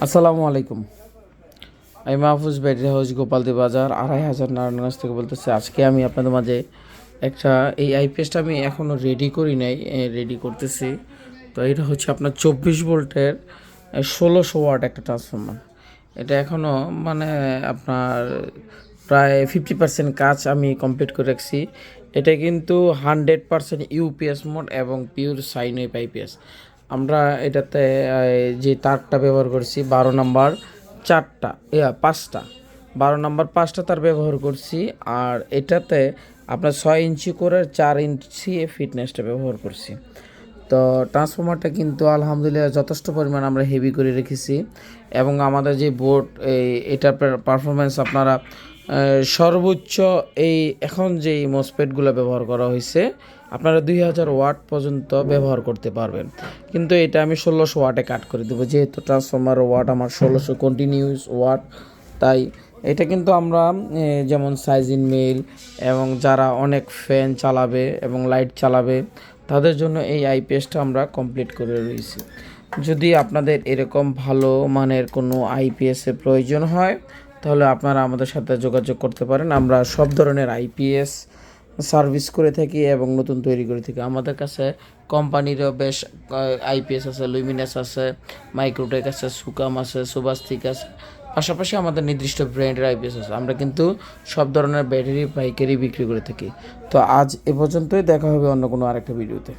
আসসালামু আলাইকুম। আমি মাহফুজ ব্যাটারি হাউস গোপালদি বাজার ২৫০০ নারায়ণগঞ্জ থেকে বলতেছি। আজকে আমি আপনাদের মাঝে একটা এই আইপিএসটা আমি এখনও রেডি করি নাই, রেডি করতেছি। তো এটা হচ্ছে আপনার ২৪ ভোল্টের ১৬০০ ওয়াট একটা ট্রান্সফরমার। এটা এখনও মানে আপনার প্রায় 50% কাজ আমি কমপ্লিট করে রাখছি। এটা কিন্তু 100% ইউপিএস মোড এবং পিওর সাইন ওয়েভ আইপিএস। আমরা এটাতে যে তারটা ব্যবহার করছি 12 নম্বর 5টা 12 নম্বর 5টা তার ব্যবহার করছি। আর এটাতে আপনার 6 ইঞ্চি করে 4 ইঞ্চি ফিটনেসটা ব্যবহার করছি। তো ট্রান্সফরমারটা কিন্তু আলহামদুলিল্লাহ যথেষ্ট পরিমাণ আমরা হেভি করে রেখেছি। এবং আমাদের যে বোর্ড এটার পারফরমেন্স আপনারা সর্বোচ্চ এই এখন যেই মসপেটগুলো ব্যবহার করা হয়েছে আপনারা 2000 ওয়াট পর্যন্ত ব্যবহার করতে পারবেন। কিন্তু এটা আমি 1600 ওয়াটে কাট করে দেবো, যেহেতু ট্রান্সফরমার ওয়াট আমার 1600 কন্টিনিউস ওয়াট। তাই এটা কিন্তু আমরা যেমন সাইজিন মেল এবং যারা অনেক ফ্যান চালাবে এবং লাইট চালাবে তাদের জন্য এই আইপিএসটা আমরা কমপ্লিট করে রয়েছি। যদি আপনাদের এরকম ভালো মানের কোনো আইপিএসের প্রয়োজন হয় তাহলে আপনারা আমাদের সাথে যোগাযোগ করতে পারেন। আমরা সব ধরনের আইপিএস সার্ভিস করে থাকি এবং নতুন তৈরি করে থাকি। আমাদের কাছে কোম্পানিরও বেশ আইপিএস আছে, লুমিনাস আছে, মাইক্রোটেক আছে, সুকাম আছে, সুবাস্তিক আছে। পাশাপাশি আমাদের নির্দিষ্ট ব্র্যান্ডের আইপিএস আছে। আমরা কিন্তু সব ধরনের ব্যাটারি পাইকারি বিক্রি করে থাকি। তো আজ এ পর্যন্তই, দেখা হবে অন্য কোনো আরেকটা ভিডিওতে।